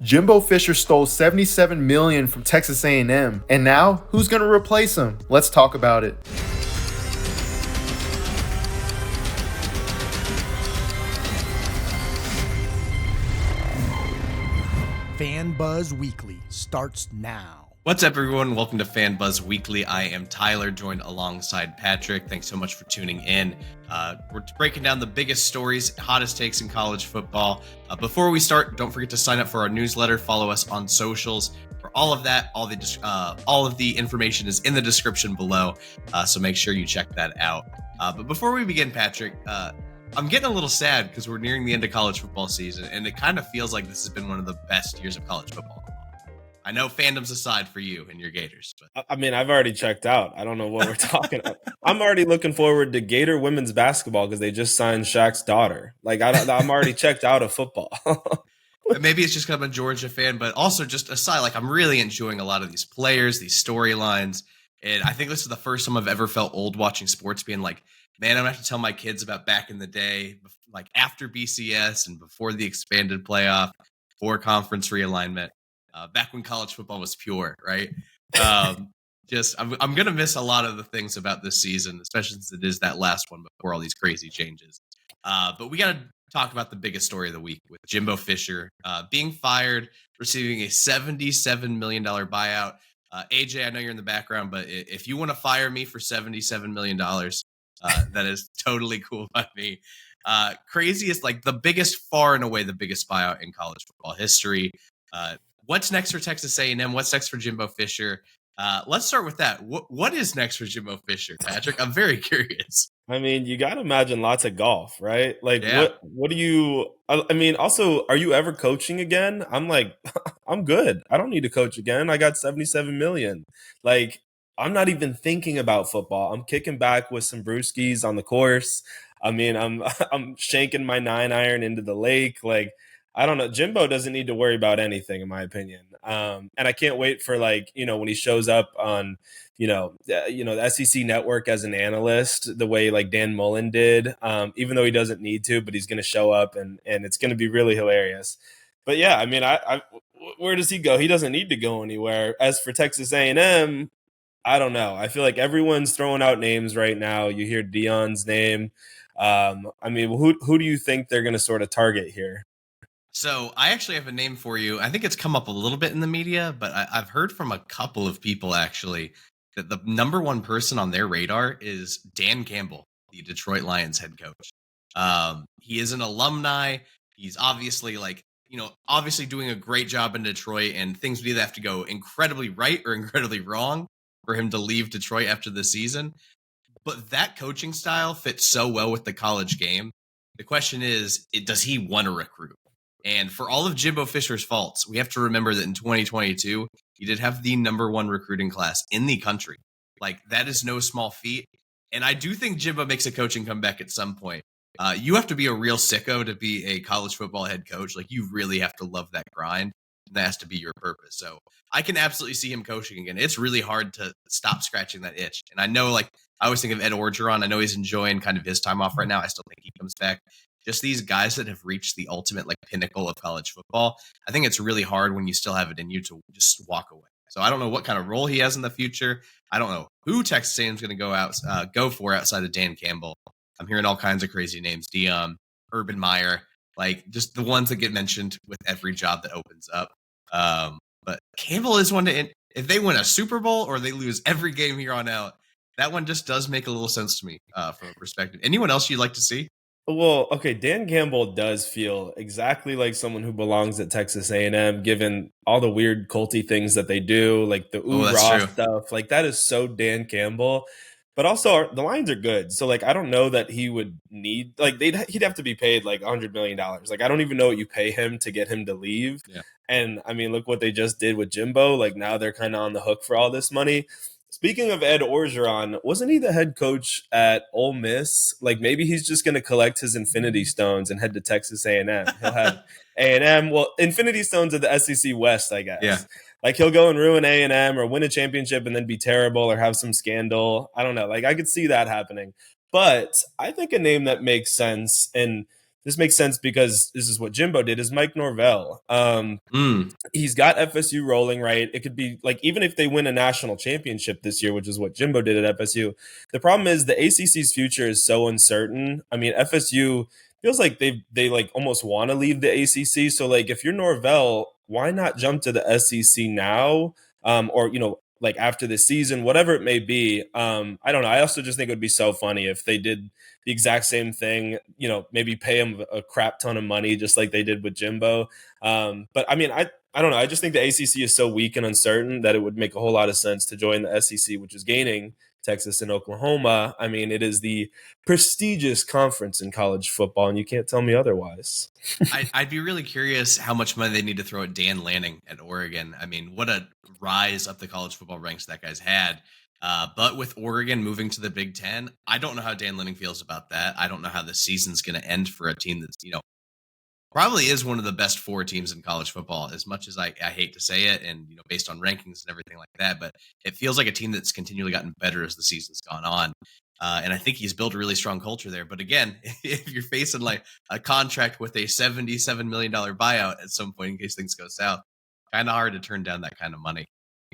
Jimbo Fisher stole $77 million from Texas A&M, and now who's going to replace him? Let's talk about it. FanBuzz Weekly starts now. What's up, everyone? Welcome to FanBuzz Weekly. I am Tyler, joined alongside Patrick. Thanks so much for tuning in. We're breaking down the biggest stories, hottest takes in college football. Before we start, don't forget to sign up for our newsletter. Follow us on socials. For all of that, all of the information is in the description below, so make sure you check that out. But before we begin, Patrick, I'm getting a little sad because we're nearing the end of college football season, and it kind of feels like this has been one of the best years of college football. I know fandom's aside for you and your Gators. But. I mean, I've already checked out. I don't know what we're talking about. I'm already looking forward to Gator women's basketball because they just signed Shaq's daughter. Like, I'm already checked out of football. Maybe it's just because I'm a Georgia fan, but also just aside, like, I'm really enjoying a lot of these players, these storylines. And I think this is the first time I've ever felt old watching sports, being like, man, I'm going to have to tell my kids about back in the day, like after BCS and before the expanded playoff, before conference realignment. Back when college football was pure, right? I'm going to miss a lot of the things about this season, especially since it is that last one before all these crazy changes. But we got to talk about the biggest story of the week with Jimbo Fisher being fired, receiving a $77 million buyout. AJ, I know you're in the background, but if you want to fire me for $77 million, that is totally cool by me. Craziest, like the biggest, far and away the biggest buyout in college football history. What's next for Texas A&M? What's next for Jimbo Fisher? Let's start with that. What is next for Jimbo Fisher, Patrick? I'm very curious. I mean, you got to imagine lots of golf, right? Like, yeah. what do you – I mean, also, are you ever coaching again? I'm like, I'm good. I don't need to coach again. I got $77 million. Like, I'm not even thinking about football. I'm kicking back with some brewskis on the course. I mean, I'm shanking my 9-iron into the lake. Like, I don't know. Jimbo doesn't need to worry about anything, in my opinion. And I can't wait for, like, you know, when he shows up on, the SEC network as an analyst, the way like Dan Mullen did, even though he doesn't need to, but he's going to show up and it's going to be really hilarious. But yeah, I mean, I where does he go? He doesn't need to go anywhere. As for Texas A&M, I don't know. I feel like everyone's throwing out names right now. You hear Deion's name. I mean, who do you think they're going to sort of target here? So I actually have a name for you. I think it's come up a little bit in the media, but I've heard from a couple of people actually that the number one person on their radar is Dan Campbell, the Detroit Lions head coach. He is an alumni. He's obviously obviously doing a great job in Detroit, and things would either have to go incredibly right or incredibly wrong for him to leave Detroit after the season. But that coaching style fits so well with the college game. The question is, does he want to recruit? And for all of Jimbo Fisher's faults, we have to remember that in 2022, he did have the number one recruiting class in the country. Like, that is no small feat. And I do think Jimbo makes a coaching comeback at some point. You have to be a real sicko to be a college football head coach. Like, you really have to love that grind. And that has to be your purpose. So I can absolutely see him coaching again. It's really hard to stop scratching that itch. And I know, like, I always think of Ed Orgeron. I know he's enjoying kind of his time off right now. I still think he comes back. Just these guys that have reached the ultimate like pinnacle of college football. I think it's really hard when you still have it in you to just walk away. So I don't know what kind of role he has in the future. I don't know who Texas A&M is going to go for outside of Dan Campbell. I'm hearing all kinds of crazy names: Deion, Urban Meyer, like just the ones that get mentioned with every job that opens up. But Campbell is one to, if they win a Super Bowl or they lose every game here on out, that one just does make a little sense to me from a perspective. Anyone else you'd like to see? Well, okay, Dan Campbell does feel exactly like someone who belongs at Texas A&M, given all the weird culty things that they do, like the raw stuff. Like, that is so Dan Campbell. But also, the Lions are good. So, like, I don't know that he would need – like, he'd have to be paid, like, $100 million. Like, I don't even know what you pay him to get him to leave. Yeah. And, I mean, look what they just did with Jimbo. Like, now they're kind of on the hook for all this money. Speaking of Ed Orgeron, wasn't he the head coach at Ole Miss? Like, maybe he's just going to collect his Infinity Stones and head to Texas A&M. He'll have A&M. Well, Infinity Stones are the SEC West, I guess. Yeah. Like, he'll go and ruin A&M or win a championship and then be terrible or have some scandal. I don't know. Like, I could see that happening. But I think a name that makes sense, and this makes sense because this is what Jimbo did, is Mike Norvell. He's got FSU rolling, right? It could be like, even if they win a national championship this year, which is what Jimbo did at FSU, the problem is the ACC's future is so uncertain. I mean, FSU feels like they like almost want to leave the ACC. So like, if you're Norvell, why not jump to the SEC now? Or, like after the season, whatever it may be. I don't know. I also just think it would be so funny if they did the exact same thing, maybe pay him a crap ton of money, just like they did with Jimbo. But I mean, I don't know. I just think the ACC is so weak and uncertain that it would make a whole lot of sense to join the SEC, which is gaining Texas and Oklahoma. I mean, it is the prestigious conference in college football, and you can't tell me otherwise. I'd be really curious how much money they need to throw at Dan Lanning at Oregon. I mean, what a rise up the college football ranks that guy's had. But with Oregon moving to the Big Ten, I don't know how Dan Lanning feels about that. I don't know how the season's going to end for a team that's, probably is one of the best 4 teams in college football, as much as I hate to say it, and based on rankings and everything like that. But it feels like a team that's continually gotten better as the season's gone on. And I think he's built a really strong culture there. But again, if you're facing like a contract with a $77 million buyout at some point in case things go south, kind of hard to turn down that kind of money.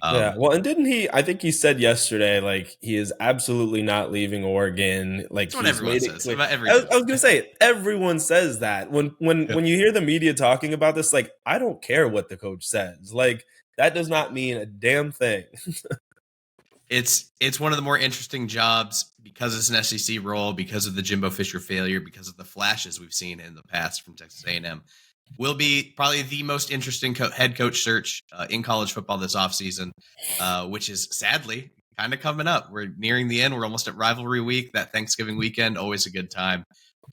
Yeah, well, and didn't he? I think he said yesterday, like, he is absolutely not leaving Oregon. Like, That's what everyone says about every I was gonna say, everyone says that when you hear the media talking about this, like, I don't care what the coach says. Like, that does not mean a damn thing. It's one of the more interesting jobs because it's an SEC role, because of the Jimbo Fisher failure, because of the flashes we've seen in the past from Texas A&M. Will be probably the most interesting head coach search in college football this offseason, which is sadly kind of coming up. We're nearing the end. We're almost at rivalry week. That Thanksgiving weekend, always a good time.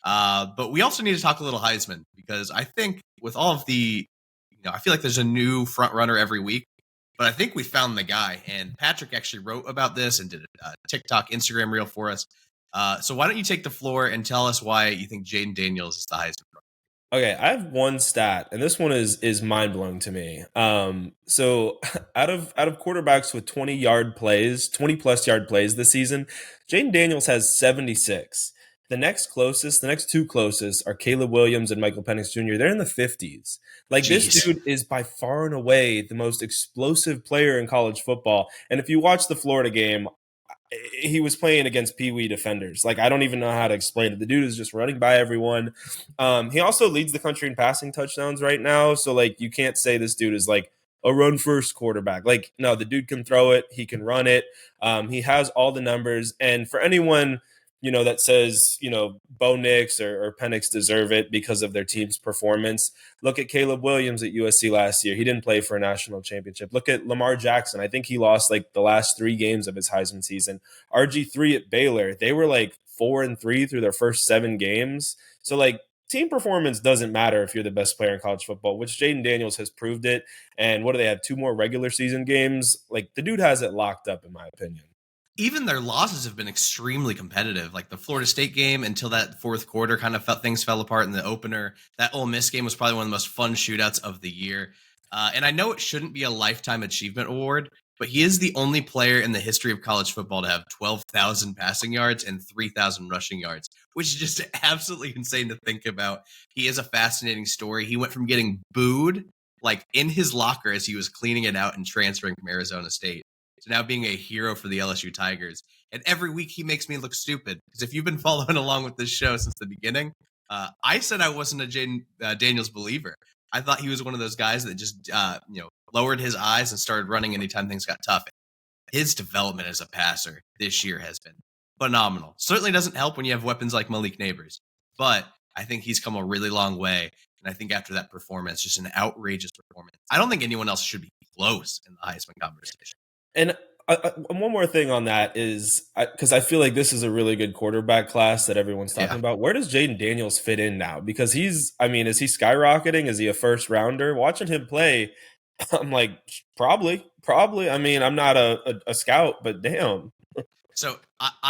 But we also need to talk a little Heisman, because I think with all of the, I feel like there's a new front runner every week, but I think we found the guy. And Patrick actually wrote about this and did a TikTok, Instagram reel for us. So why don't you take the floor and tell us why you think Jayden Daniels is the Heisman? Okay, I have one stat, and this one is mind blowing to me. So out of quarterbacks with 20 plus yard plays this season, Jayden Daniels has 76. The next two closest are Caleb Williams and Michael Penix Jr. They're in the 50s. Like, Jeez. This dude is by far and away the most explosive player in college football. And if you watch the Florida game, he was playing against Pee Wee defenders. Like, I don't even know how to explain it. The dude is just running by everyone. He also leads the country in passing touchdowns right now. So, like, you can't say this dude is like a run first quarterback. Like, no, the dude can throw it. He can run it. He has all the numbers. And for anyone, that says, Bo Nix or Penix deserve it because of their team's performance, look at Caleb Williams at USC last year. He didn't play for a national championship. Look at Lamar Jackson. I think he lost like the last 3 games of his Heisman season. RG3 at Baylor, they were like 4-3 through their first 7 games. So, like, team performance doesn't matter if you're the best player in college football, which Jayden Daniels has proved it. And what do they have? 2 more regular season games? Like, the dude has it locked up, in my opinion. Even their losses have been extremely competitive. Like the Florida State game until that fourth quarter kind of things fell apart in the opener. That Ole Miss game was probably one of the most fun shootouts of the year. And I know it shouldn't be a lifetime achievement award, but he is the only player in the history of college football to have 12,000 passing yards and 3,000 rushing yards, which is just absolutely insane to think about. He is a fascinating story. He went from getting booed like in his locker as he was cleaning it out and transferring from Arizona State to now being a hero for the LSU Tigers. And every week he makes me look stupid, because if you've been following along with this show since the beginning, I said I wasn't a Jayden Daniels believer. I thought he was one of those guys that just lowered his eyes and started running anytime things got tough. His development as a passer this year has been phenomenal. Certainly doesn't help when you have weapons like Malik Neighbors, but I think he's come a really long way. And I think after that performance, just an outrageous performance, I don't think anyone else should be close in the Heisman conversation. And one more thing on that is, because I feel like this is a really good quarterback class that everyone's talking about. Where does Jayden Daniels fit in now? Because is he skyrocketing? Is he a first rounder? Watching him play, I'm like, probably. I mean, I'm not a scout, but damn. So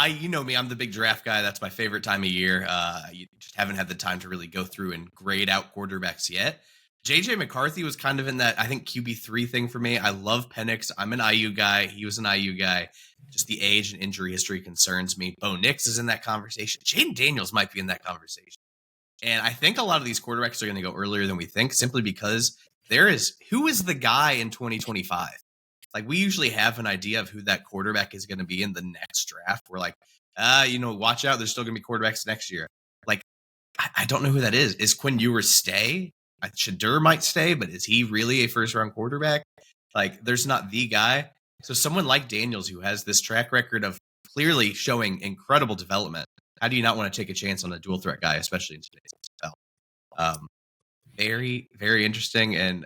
you know me, I'm the big draft guy. That's my favorite time of year. You just haven't had the time to really go through and grade out quarterbacks yet. JJ McCarthy was kind of in that, I think, QB3 thing for me. I love Penix. I'm an IU guy. He was an IU guy. Just the age and injury history concerns me. Bo Nix is in that conversation. Jayden Daniels might be in that conversation. And I think a lot of these quarterbacks are going to go earlier than we think, simply because who is the guy in 2025? Like, we usually have an idea of who that quarterback is going to be in the next draft. We're like, watch out. There's still going to be quarterbacks next year. Like, I don't know who that is. Is Quinn Ewers stay? Shadur might stay, but is he really a first-round quarterback? Like, there's not the guy. So someone like Daniels, who has this track record of clearly showing incredible development, how do you not want to take a chance on a dual threat guy, especially in today's NFL? Very, very interesting. And,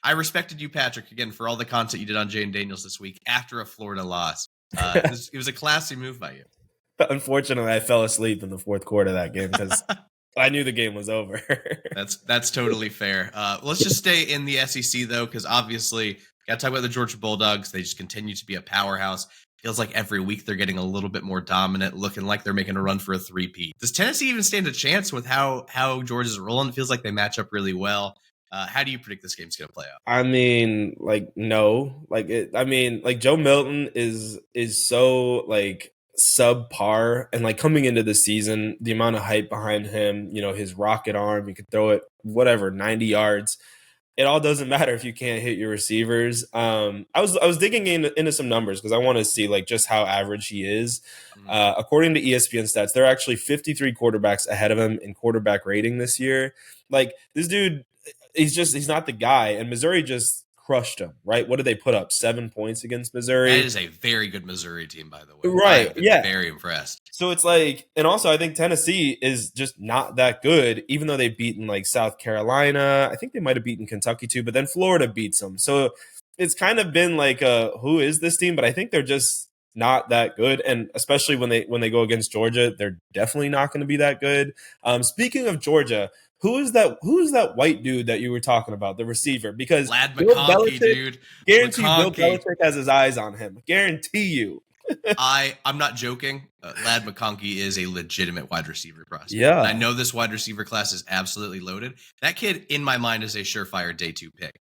I respected you, Patrick, again, for all the content you did on Jayden Daniels this week after a Florida loss. It was a classy move by you. Unfortunately, I fell asleep in the fourth quarter of that game because I knew the game was over. That's totally fair. Let's just stay in the SEC, though, because obviously, got to talk about the Georgia Bulldogs. They just continue to be a powerhouse. Feels like every week they're getting a little bit more dominant, looking like they're making a run for a three-peat. Does Tennessee even stand a chance with how Georgia's rolling? It feels like they match up really well. How do you predict this game's going to play out? I mean, no. Joe Milton is so, subpar. And, coming into the season, the amount of hype behind him, his rocket arm, you could throw it, 90 yards. It all doesn't matter if you can't hit your receivers. I was digging into some numbers because I want to see just how average he is. According to ESPN stats, there are actually 53 quarterbacks ahead of him in quarterback rating this year. This dude, he's not the guy. And Missouri just crushed him, right? What did they put up? 7 points against Missouri. That is a very good Missouri team, by the way. Right. Yeah. Very impressed. So it's and also I think Tennessee is just not that good, even though they've beaten South Carolina. I think they might have beaten Kentucky too, but then Florida beats them. So it's kind of been who is this team? But I think they're just not that good. And especially when they go against Georgia, they're definitely not going to be that good. Speaking of Georgia, Who's that white dude that you were talking about, the receiver? Because Lad McConkey, dude. Guarantee Bill Belichick has his eyes on him. Guarantee you. I'm not joking. Lad McConkey is a legitimate wide receiver prospect. Yeah. And I know this wide receiver class is absolutely loaded. That kid, in my mind, is a surefire day 2 pick.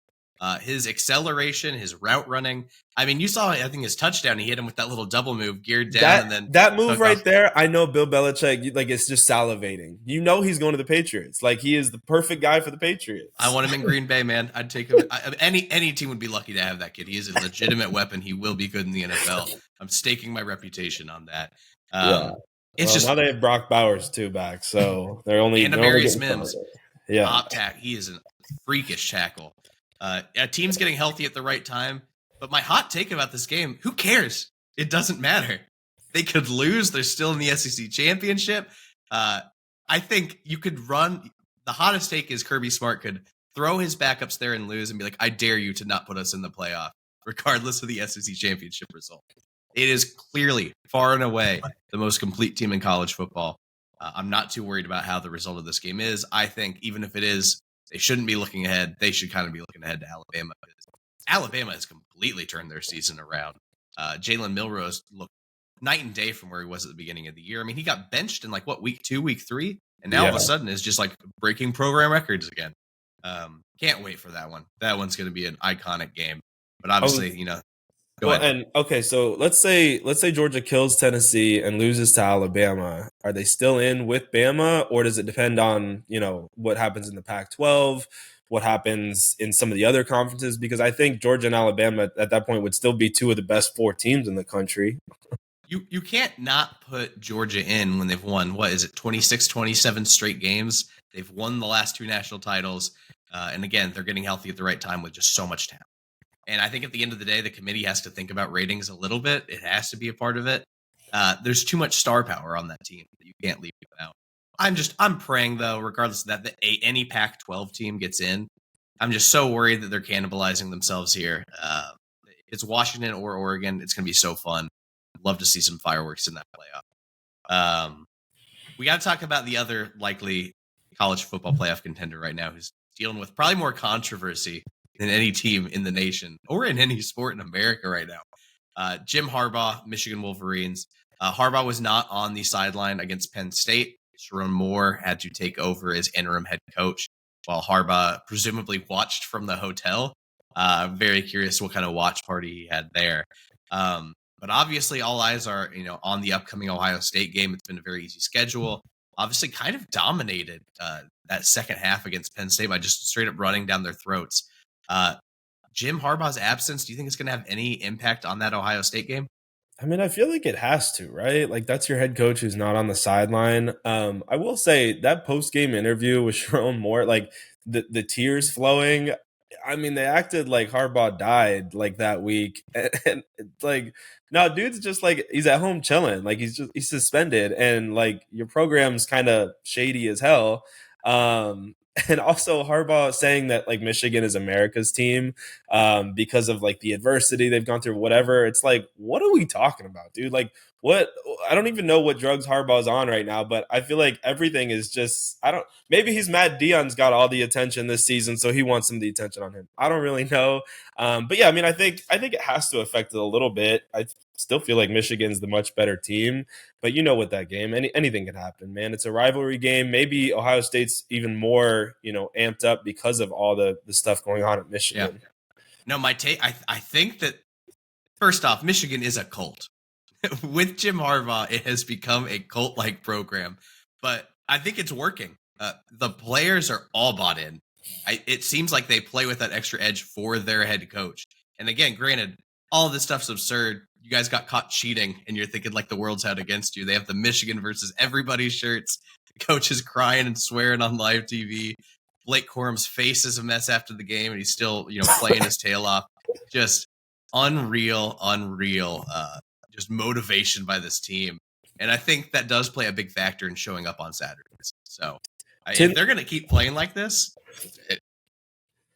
His acceleration, his route running. I mean, you saw, I think, his touchdown. He hit him with that little double move, geared down, and then that move right there. I know Bill Belichick, it's just salivating. He's going to the Patriots. He is the perfect guy for the Patriots. I want him in Green Bay, man. I'd take him. Any team would be lucky to have that kid. He is a legitimate weapon. He will be good in the NFL. I'm staking my reputation on that. Now they have Brock Bowers too back, so they're only and Amarius Mims. Yeah, top tack. He is a freakish tackle. A team's getting healthy at the right time. But my hot take about this game, who cares? It doesn't matter. They could lose. They're still in the SEC championship. I think you could run. The hottest take is Kirby Smart could throw his backups there and lose and be like, I dare you to not put us in the playoff, regardless of the SEC championship result. It is clearly, far and away, the most complete team in college football. I'm not too worried about how the result of this game is. I think even if it is, they shouldn't be looking ahead. They should kind of be looking ahead to Alabama. Alabama has completely turned their season around. Jalen Milrose looked night and day from where he was at the beginning of the year. I mean, he got benched in week 2, week 3, and now all of a sudden is just breaking program records again. Can't wait for that one. That one's going to be an iconic game. But obviously, go ahead. And okay, so let's say Georgia kills Tennessee and loses to Alabama. Are they still in with Bama, or does it depend on what happens in the Pac-12? What happens in some of the other conferences? Because I think Georgia and Alabama at that point would still be 2 of the best 4 teams in the country. You can't not put Georgia in when they've won, 26, 27 straight games. They've won the last 2 national titles. And again, they're getting healthy at the right time with just so much talent. And I think at the end of the day, the committee has to think about ratings a little bit. It has to be a part of it. There's too much star power on that team that you can't leave without. I'm praying, though, regardless of that any Pac-12 team gets in. I'm just so worried that they're cannibalizing themselves here. It's Washington or Oregon. It's going to be so fun. I'd love to see some fireworks in that playoff. We got to talk about the other likely college football playoff contender right now who's dealing with probably more controversy than any team in the nation or in any sport in America right now. Jim Harbaugh, Michigan Wolverines. Harbaugh was not on the sideline against Penn State. Sharon Moore had to take over as interim head coach while Harbaugh presumably watched from the hotel. Very curious what kind of watch party he had there. But obviously all eyes are, on the upcoming Ohio State game. It's been a very easy schedule. obviously kind of dominated that second half against Penn State by just straight up running down their throats. Jim Harbaugh's absence, do you think it's going to have any impact on that Ohio State game? I mean, I feel like it has to, right? Like that's your head coach who's not on the sideline. I will say that post-game interview with Sharon Moore, like the tears flowing. I mean, they acted like Harbaugh died like that week, and it's like, no, dude's just like he's at home chilling, like he's suspended, and like your program's kind of shady as hell. And also Harbaugh saying that like Michigan is America's team because of like the adversity they've gone through, whatever. It's like, what are we talking about, dude? Like, what? I don't even know what drugs Harbaugh's on right now, but I feel like everything is just, maybe he's mad Deion's got all the attention this season, so he wants some of the attention on him. I don't really know. But yeah, I mean, I think it has to affect it a little bit. I still feel like Michigan's the much better team, but you know, with that game, anything can happen, man. It's a rivalry game. Maybe Ohio State's even more, amped up because of all the stuff going on at Michigan. Yeah. No, my take, I think that first off, Michigan is a cult. With Jim Harbaugh, it has become a cult-like program, but I think it's working. The players are all bought in. It seems like they play with that extra edge for their head coach. And again, granted, all of this stuff's absurd. You guys got caught cheating, and you're thinking like the world's out against you. They have the Michigan versus everybody shirts. The coach is crying and swearing on live TV. Blake Corum's face is a mess after the game, and he's still, playing his tail off. Just unreal. Just motivation by this team. And I think that does play a big factor in showing up on Saturdays. So if they're going to keep playing like this.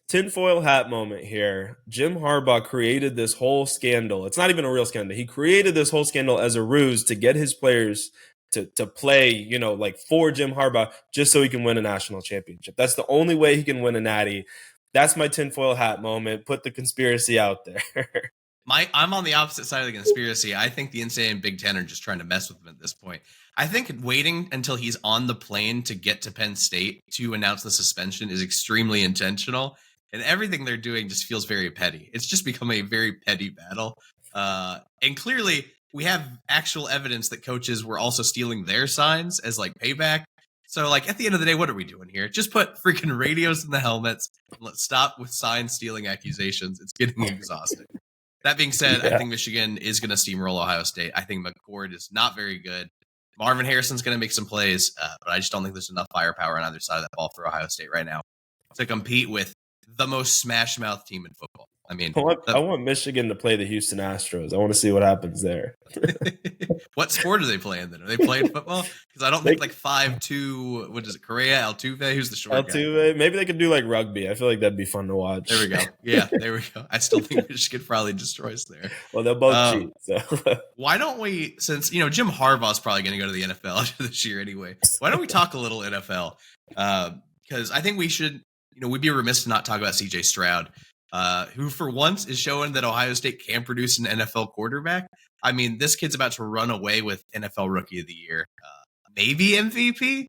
Tinfoil hat moment here. Jim Harbaugh created this whole scandal. It's not even a real scandal. He created this whole scandal as a ruse to get his players to play, like for Jim Harbaugh, just so he can win a national championship. That's the only way he can win a natty. That's my tinfoil hat moment. Put the conspiracy out there. I'm on the opposite side of the conspiracy. I think the NCAA and Big Ten are just trying to mess with him at this point. I think waiting until he's on the plane to get to Penn State to announce the suspension is extremely intentional. And everything they're doing just feels very petty. It's just become a very petty battle. And clearly, we have actual evidence that coaches were also stealing their signs as like payback. So like at the end of the day, what are we doing here? Just put freaking radios in the helmets. And let's stop with sign stealing accusations. It's getting exhausting. That being said, I think Michigan is going to steamroll Ohio State. I think McCord is not very good. Marvin Harrison's going to make some plays, but I just don't think there's enough firepower on either side of that ball for Ohio State right now to compete with the most smash-mouth team in football. I mean, I want Michigan to play the Houston Astros. I want to see what happens there. What sport are they playing then? Are they playing football? Because I don't think like 5'2", what is it, Correa, Altuve? Who's the short Altuve? Guy? Maybe they could do like rugby. I feel like that'd be fun to watch. There we go. Yeah, there we go. I still think Michigan probably destroys there. Well, they'll both cheat. So why don't we, since, Jim Harbaugh's probably going to go to the NFL after this year anyway, why don't we talk a little NFL? Because I think we should, we'd be remiss to not talk about C.J. Stroud. Who for once is showing that Ohio State can produce an NFL quarterback. I mean, this kid's about to run away with NFL Rookie of the Year, maybe MVP,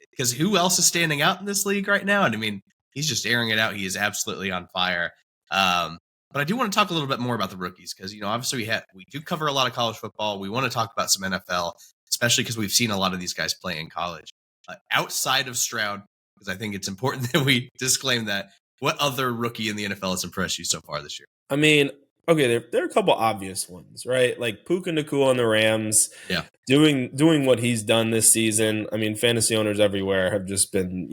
because who else is standing out in this league right now? And I mean, he's just airing it out. He is absolutely on fire. But I do want to talk a little bit more about the rookies because, obviously we do cover a lot of college football. We want to talk about some NFL, especially because we've seen a lot of these guys play in college. Outside of Stroud, because I think it's important that we disclaim that. What other rookie in the NFL has impressed you so far this year? I mean, okay, there are a couple obvious ones, right? Like Puka Nacua on the Rams, doing what he's done this season. I mean, fantasy owners everywhere have just been,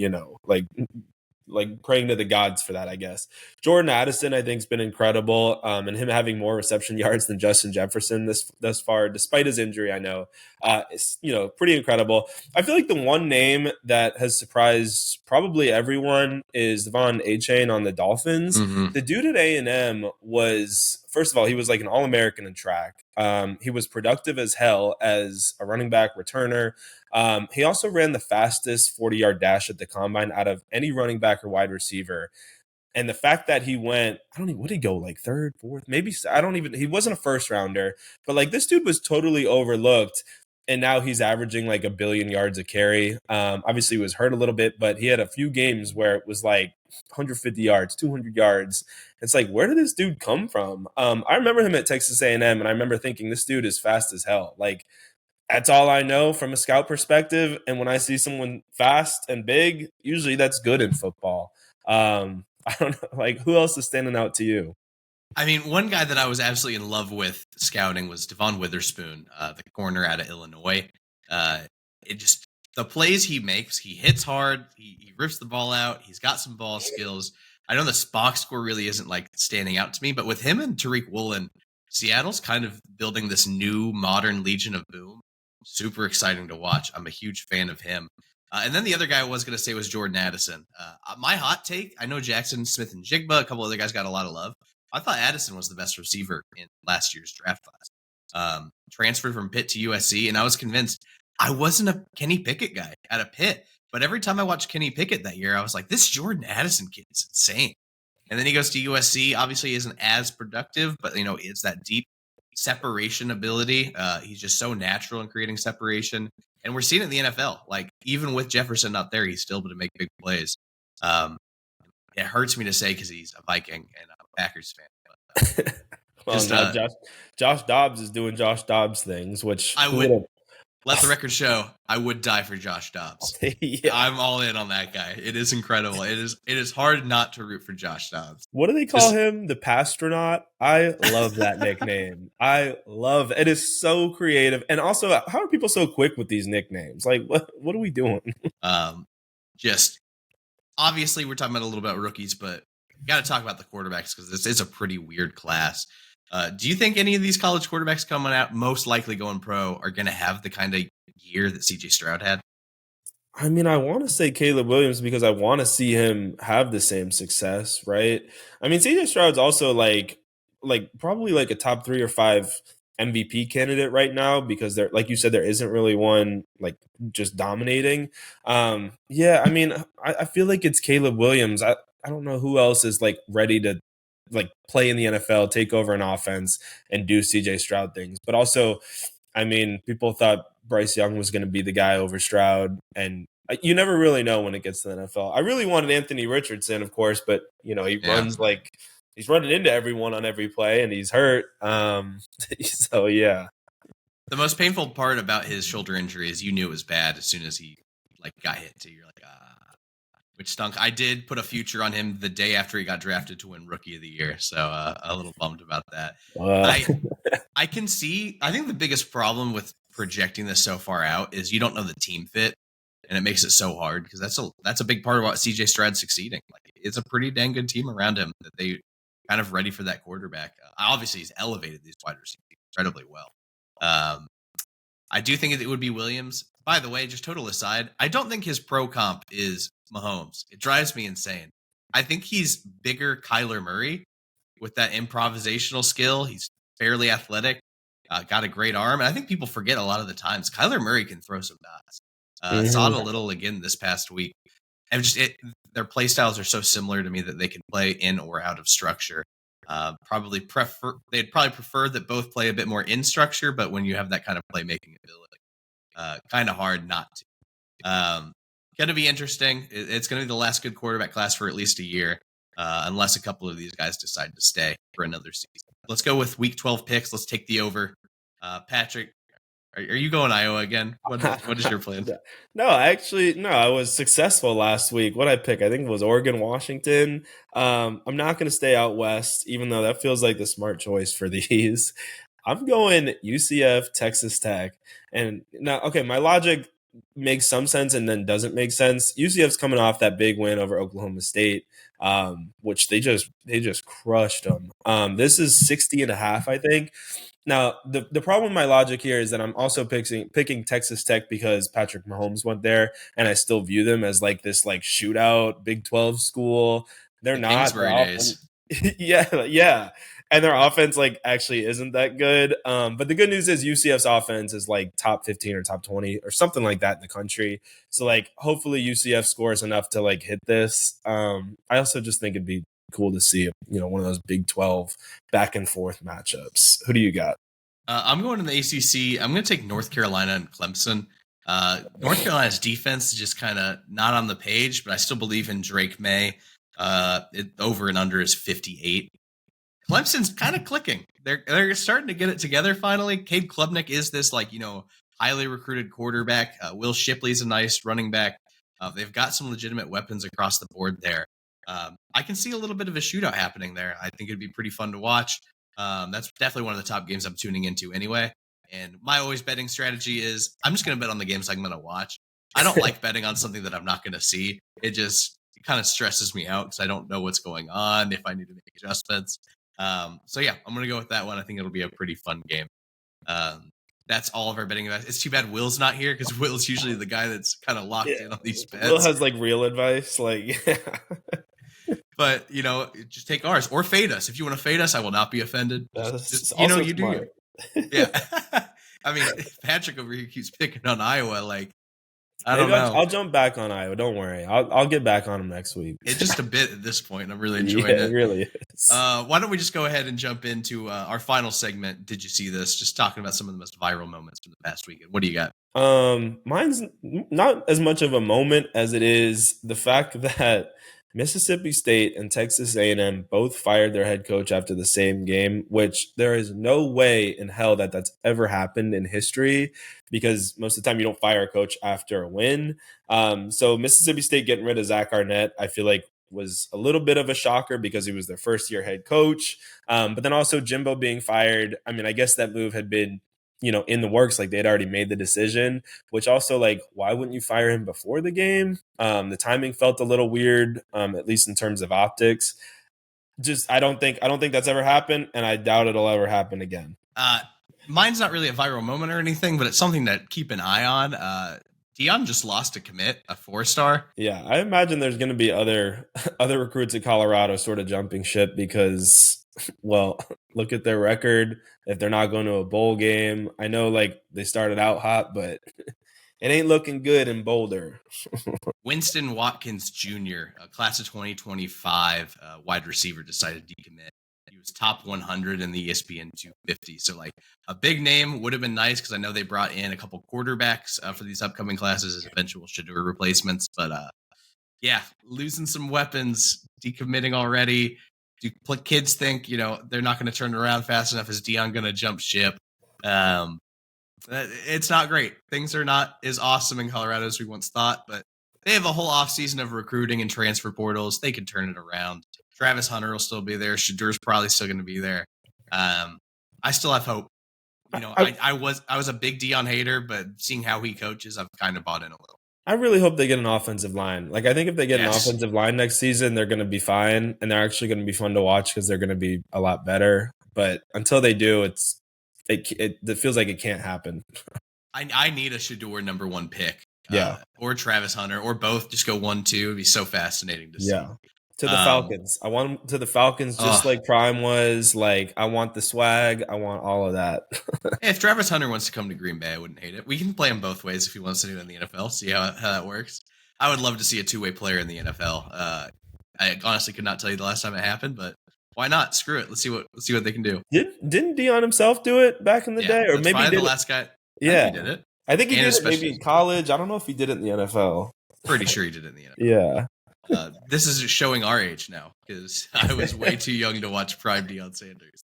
like praying to the gods for that, I guess. Jordan Addison, I think, has been incredible, and him having more reception yards than Justin Jefferson thus far, despite his injury. I know, is pretty incredible. I feel like the one name that has surprised probably everyone is Devon Achane on the Dolphins. Mm-hmm. The dude at A&M was, first of all, he was like an All-American in track. He was productive as hell as a running back returner. He also ran the fastest 40-yard dash at the combine out of any running back or wide receiver. And the fact that he went, what did he go, like third, fourth, maybe, he wasn't a first rounder, but like this dude was totally overlooked. And now he's averaging like 1 billion yards a carry. Obviously he was hurt a little bit, but he had a few games where it was like 150 yards, 200 yards. It's like, where did this dude come from? I remember him at Texas A&M, and I remember thinking this dude is fast as hell. Like, That's all I know from a scout perspective. And when I see someone fast and big, usually that's good in football. I don't know, like who else is standing out to you? I mean, one guy that I was absolutely in love with scouting was Devon Witherspoon, the corner out of Illinois. Uh, it just the plays he makes, he hits hard, he rips the ball out, he's got some ball skills. I know the box score really isn't like standing out to me, but with him and Tariq Woolen, Seattle's kind of building this new modern Legion of Boom. Super exciting to watch. I'm a huge fan of him. And then the other guy I was going to say was Jordan Addison. My hot take, I know Jackson Smith and Jigba, a couple other guys got a lot of love. I thought Addison was the best receiver in last year's draft class. Transferred from Pitt to USC, and I was convinced I wasn't a Kenny Pickett guy at a Pitt. But every time I watched Kenny Pickett that year, I was like, this Jordan Addison kid is insane. And then he goes to USC. Obviously, he isn't as productive, but it's that deep separation ability. He's just so natural in creating separation. And we're seeing it in the NFL. Like, even with Jefferson not there, he's still able to make big plays. It hurts me to say because he's a Viking and I'm a Packers fan. Well, Josh Dobbs is doing Josh Dobbs things, which I would let the record show. I would die for Josh Dobbs. Yeah. I'm all in on that guy. It is incredible. It is hard not to root for Josh Dobbs. What do they call him? The Pastronaut? I love that nickname. I love it. It is so creative. And also, how are people so quick with these nicknames? Like, what are we doing? Just obviously we're talking about a little bit about rookies, but we got to talk about the quarterbacks because this is a pretty weird class. Do you think any of these college quarterbacks coming out, most likely going pro, are going to have the kind of year that CJ Stroud had? I mean, I want to say Caleb Williams because I want to see him have the same success, right? I mean, CJ Stroud's also like probably like a top 3 or 5 MVP candidate right now because there, like you said, there isn't really one like just dominating. Yeah, I mean, I feel like it's Caleb Williams. I don't know who else is like ready to like play in the NFL, take over an offense, and do CJ Stroud things. But also, I mean, people thought Bryce Young was going to be the guy over Stroud, and you never really know when it gets to the NFL. I really wanted Anthony Richardson, of course, but runs like he's running into everyone on every play, and he's hurt. So yeah. The most painful part about his shoulder injury is you knew it was bad as soon as he like got hit. Too. You're like, which stunk. I did put a future on him the day after he got drafted to win Rookie of the Year, so a little bummed about that. I can see. I think the biggest problem with projecting this so far out is you don't know the team fit, and it makes it so hard because that's a big part of what CJ Stroud's succeeding. Like, it's a pretty dang good team around him that they kind of ready for that quarterback. Obviously, he's elevated these wide receivers incredibly well. I do think it would be Williams. By the way, just total aside, I don't think his pro comp is Mahomes. It drives me insane. I think he's bigger Kyler Murray with that improvisational skill. He's fairly athletic, got a great arm. And I think people forget a lot of the times Kyler Murray can throw some dots. Saw it a little again this past week. And their play styles are so similar to me that they can play in or out of structure. They'd probably prefer that both play a bit more in structure, but when you have that kind of playmaking ability, kind of hard not to. Going to be interesting. It's going to be the last good quarterback class for at least a year, unless a couple of these guys decide to stay for another season. Let's go with Week 12 picks. Let's take the over. Patrick, are you going Iowa again? What is your plan? No, I was successful last week. What I pick, I think it was Oregon, Washington. I'm not going to stay out west, even though that feels like the smart choice for these. I'm going UCF, Texas Tech. And now, okay, my logic makes some sense and then doesn't make sense. UCF's coming off that big win over Oklahoma State, which they just crushed them. This is 60.5, I think. Now, the problem with my logic here is that I'm also picking Texas Tech because Patrick Mahomes went there, and I still view them as like this like shootout Big 12 school. They're not. Yeah. And their offense like actually isn't that good. But the good news is UCF's offense is like top 15 or top 20 or something like that in the country. So like hopefully UCF scores enough to like hit this. I also just think it'd be cool to see one of those Big 12 back and forth matchups. Who do you got? I'm going to the ACC. I'm going to take North Carolina and Clemson. North Carolina's defense is just kind of not on the page, but I still believe in Drake May. Over and under is 58. Clemson's kind of clicking. They're starting to get it together finally. Cade Klubnik is this highly recruited quarterback. Will Shipley's a nice running back. They've got some legitimate weapons across the board there. I can see a little bit of a shootout happening there. I think it'd be pretty fun to watch. That's definitely one of the top games I'm tuning into anyway. And my always betting strategy is I'm just going to bet on the games I'm going to watch. I don't like betting on something that I'm not going to see. It kind of stresses me out because I don't know what's going on, if I need to make adjustments. So yeah, I'm going to go with that one. I think it'll be a pretty fun game. That's all of our betting advice. It's too bad Will's not here because Will's usually the guy that's kind of locked in on these bets. Will has like real advice. Like, yeah. But, just take ours or fade us. If you want to fade us, I will not be offended. Just you smart. do you. Yeah. I mean, Patrick over here keeps picking on Iowa. Like, I don't know. I'll jump back on Iowa. Don't worry. I'll get back on them next week. It's just a bit at this point. I'm really enjoying it. It really is. Why don't we just go ahead and jump into our final segment? Did you see this? Just talking about some of the most viral moments from the past weekend. What do you got? Mine's not as much of a moment as it is the fact that Mississippi State and Texas A&M both fired their head coach after the same game, which there is no way in hell that that's ever happened in history because most of the time you don't fire a coach after a win. So Mississippi State getting rid of Zach Arnett, I feel like was a little bit of a shocker because he was their first year head coach. But then also Jimbo being fired. I mean, I guess that move had been in the works, like they'd already made the decision, which also like, why wouldn't you fire him before the game? The timing felt a little weird, at least in terms of optics. Just, I don't think that's ever happened. And I doubt it'll ever happen again. Mine's not really a viral moment or anything, but it's something to keep an eye on. Deion just lost a commit, a 4-star. Yeah. I imagine there's going to be other recruits at Colorado sort of jumping ship because, well, look at their record. If they're not going to a bowl game, I know like they started out hot, but it ain't looking good in Boulder. Winston Watkins Jr., class of 2025 wide receiver, decided to decommit. He was top 100 in the ESPN 250. So like a big name would have been nice because I know they brought in a couple quarterbacks for these upcoming classes as eventual Shedeur replacements. But yeah, losing some weapons, decommitting already. Do kids think, they're not going to turn around fast enough? Is Deion going to jump ship? It's not great. Things are not as awesome in Colorado as we once thought, but they have a whole offseason of recruiting and transfer portals. They can turn it around. Travis Hunter will still be there. Shadeur's probably still going to be there. I still have hope. I was a big Deion hater, but seeing how he coaches, I've kind of bought in a little. I really hope they get an offensive line. Like, I think if they get an offensive line next season, they're going to be fine, and they're actually going to be fun to watch because they're going to be a lot better. But until they do, it feels like it can't happen. I need a Shedeur number 1 pick. Yeah. Or Travis Hunter, or both. Just go 1-2. It'd be so fascinating to see. Yeah. To the Falcons. I want them to the Falcons just like Prime was. Like, I want the swag. I want all of that. If Travis Hunter wants to come to Green Bay, I wouldn't hate it. We can play him both ways if he wants to do it in the NFL. See how that works. I would love to see a 2-way player in the NFL. I honestly could not tell you the last time it happened, but why not? Screw it. Let's see what they can do. Didn't Deion himself do it back in the day? Or maybe he did the last guy. Yeah. He did it. I think he did it maybe in college. I don't know if he did it in the NFL. Pretty sure he did it in the NFL. Yeah. This is showing our age now because I was way too young to watch Prime Deion Sanders.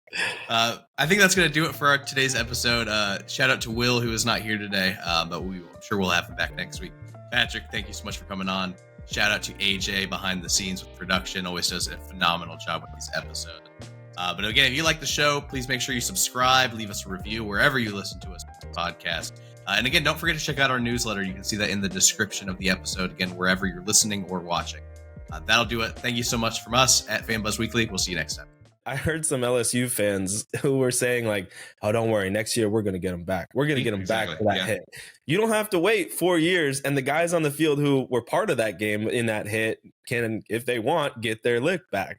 I think that's going to do it for today's episode. Shout out to Will, who is not here today, but I'm sure we'll have him back next week. Patrick, thank you so much for coming on. Shout out to AJ behind the scenes with production. Always does a phenomenal job with these episodes. But again, if you like the show, please make sure you subscribe, leave us a review wherever you listen to us podcast. And again, don't forget to check out our newsletter. You can see that in the description of the episode, again, wherever you're listening or watching. That'll do it. Thank you so much from us at FanBuzz Weekly. We'll see you next time. I heard some LSU fans who were saying like, oh, don't worry. Next year, we're going to get them back. We're going to get them back for that hit. You don't have to wait 4 years. And the guys on the field who were part of that game in that hit can, if they want, get their lick back.